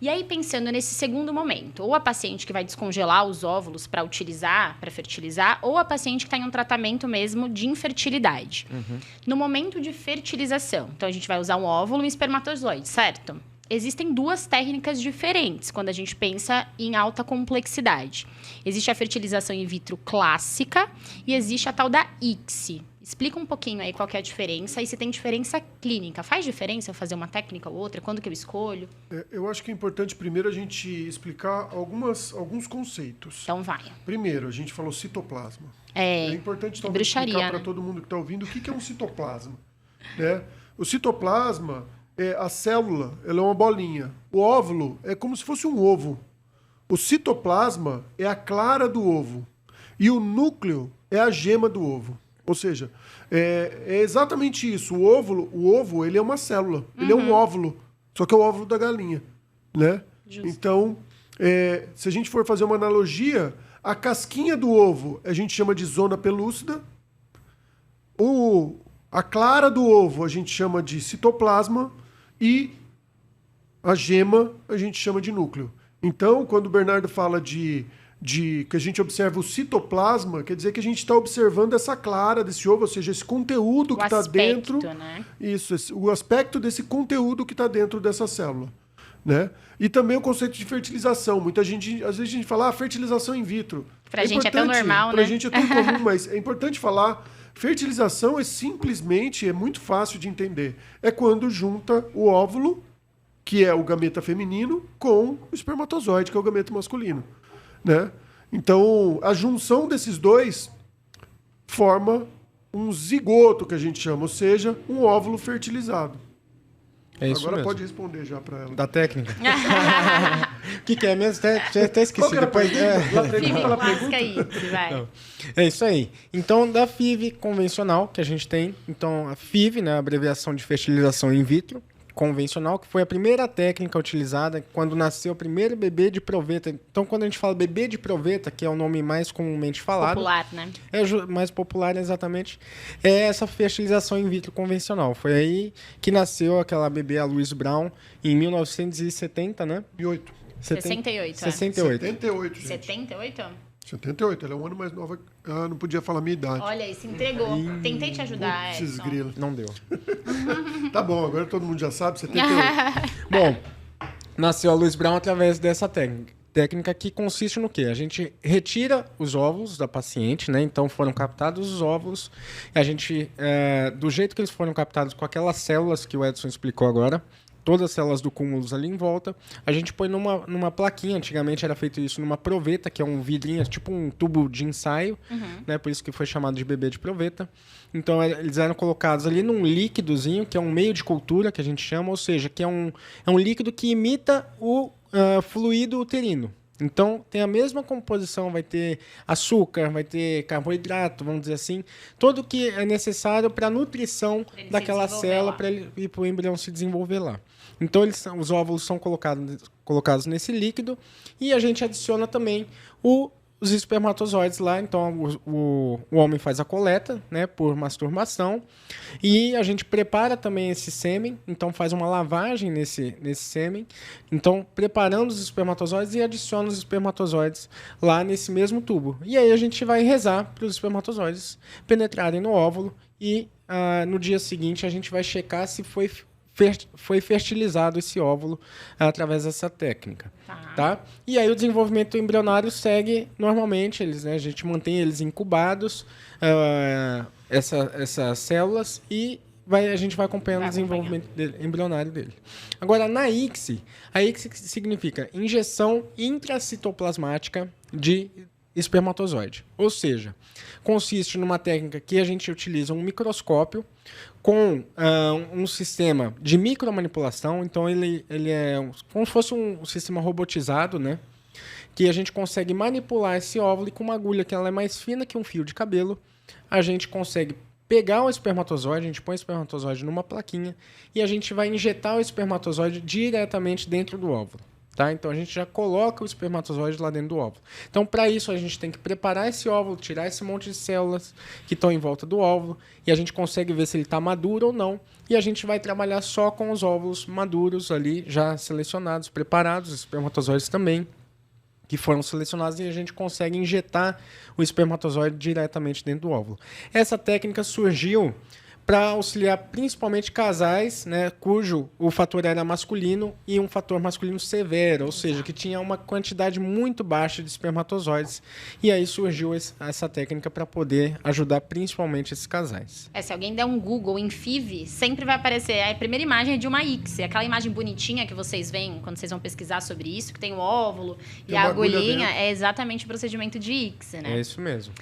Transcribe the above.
E aí, pensando nesse segundo momento, ou a paciente que vai descongelar os óvulos para utilizar, para fertilizar, ou a paciente que está em um tratamento mesmo de infertilidade. No momento de fertilização, então a gente vai usar um óvulo e um espermatozoide, certo? Existem duas técnicas diferentes quando a gente pensa em alta complexidade. Existe a fertilização in vitro clássica e existe a tal da ICSI. Explica um pouquinho aí qual que é a diferença e se tem diferença clínica. Faz diferença eu fazer uma técnica ou outra? Quando que eu escolho? Eu acho que é importante primeiro a gente explicar alguns conceitos. Então vai. Primeiro, a gente falou citoplasma. É importante bruxaria, explicar para né? todo mundo que está ouvindo o que é um citoplasma. Né? O citoplasma, a célula, ela é uma bolinha. O óvulo é como se fosse um ovo. O citoplasma é a clara do ovo. E o núcleo é a gema do ovo. Ou seja, é exatamente isso. O ovo, ele é uma célula. Ele é um óvulo. Só que é o óvulo da galinha. Né? Justo. Então, se a gente for fazer uma analogia, a casquinha do ovo a gente chama de zona pelúcida. A clara do ovo a gente chama de citoplasma. E a gema a gente chama de núcleo. Então, quando o Bernardo fala de que a gente observa o citoplasma, quer dizer que a gente está observando essa clara desse ovo, ou seja, esse conteúdo que está dentro. Né? Isso, o aspecto desse conteúdo que está dentro dessa célula. Né? E também o conceito de fertilização. Muita gente, às vezes a gente fala, fertilização in vitro. Pra gente é tão normal, né? Pra gente é tão comum, mas é importante falar, fertilização é muito fácil de entender. É quando junta o óvulo, que é o gameta feminino, com o espermatozoide, que é o gameta masculino. Né? Então, a junção desses dois forma um zigoto, que a gente chama, ou seja, um óvulo fertilizado. É isso Agora mesmo. pode responder já para ela. Da técnica. O que é mesmo? Até esqueci. Depois, Clássica aí, vai. Não. É isso aí. Então, da FIV convencional que a gente tem, então a FIV, né, a abreviação de fertilização in vitro, convencional, que foi a primeira técnica utilizada quando nasceu o primeiro bebê de proveta. Então, quando a gente fala bebê de proveta, que é o nome mais comumente falado... Popular, né? Mais popular, exatamente. É essa fertilização in vitro convencional. Foi aí que nasceu aquela bebê, a Louise Brown, em 1970, né? 68. 68. 78, gente. 78? 78, ela é um ano mais nova. Ah, não podia falar a minha idade. Olha aí, se entregou. Tentei te ajudar, Esses Edson. grilos. Não deu. Tá bom, agora todo mundo já sabe, 78. Bom, nasceu a Louise Brown através dessa técnica que consiste no quê? A gente retira os óvulos da paciente, né? Então foram captados os óvulos. A gente, do jeito que eles foram captados com aquelas células que o Edson explicou agora, todas as células do cúmulo ali em volta, a gente põe numa plaquinha. Antigamente era feito isso numa proveta, que é um vidrinho, tipo um tubo de ensaio, né? Por isso que foi chamado de bebê de proveta. Então eles eram colocados ali num líquidozinho, que é um meio de cultura, que a gente chama, ou seja, que é um líquido que imita o fluido uterino. Então, tem a mesma composição, vai ter açúcar, vai ter carboidrato, vamos dizer assim, tudo que é necessário para a nutrição daquela célula, para o embrião se desenvolver lá. Então, os óvulos são colocados nesse líquido e a gente adiciona também os espermatozoides lá. Então, o homem faz a coleta, né, por masturbação, e a gente prepara também esse sêmen, então faz uma lavagem nesse sêmen, então preparando os espermatozoides e adiciona os espermatozoides lá nesse mesmo tubo. E aí a gente vai rezar para os espermatozoides penetrarem no óvulo e no dia seguinte a gente vai checar se foi fertilizado esse óvulo através dessa técnica. Tá? E aí o desenvolvimento embrionário segue normalmente, a gente mantém eles incubados, essas células, e a gente vai acompanhando o desenvolvimento embrionário dele. Agora, na ICSI, a ICSI significa injeção intracitoplasmática de espermatozoide. Ou seja, consiste numa técnica que a gente utiliza um microscópio com um sistema de micromanipulação. Então, ele é como se fosse um sistema robotizado, né? Que a gente consegue manipular esse óvulo, e com uma agulha que ela é mais fina que um fio de cabelo, a gente consegue pegar o espermatozoide, a gente põe o espermatozoide numa plaquinha e a gente vai injetar o espermatozoide diretamente dentro do óvulo. Tá? Então, a gente já coloca o espermatozoide lá dentro do óvulo. Então, para isso, a gente tem que preparar esse óvulo, tirar esse monte de células que estão em volta do óvulo, e a gente consegue ver se ele está maduro ou não. E a gente vai trabalhar só com os óvulos maduros ali, já selecionados, preparados, os espermatozoides também, que foram selecionados, e a gente consegue injetar o espermatozoide diretamente dentro do óvulo. Essa técnica surgiu para auxiliar principalmente casais, né, cujo o fator era masculino e um fator masculino severo, ou seja, que tinha uma quantidade muito baixa de espermatozoides. E aí surgiu essa técnica para poder ajudar principalmente esses casais. Se alguém der um Google em FIV, sempre vai aparecer. A primeira imagem é de uma ICSI, aquela imagem bonitinha que vocês veem quando vocês vão pesquisar sobre isso, que tem o óvulo e a agulhinha, é exatamente o procedimento de ICSI, né? É isso mesmo.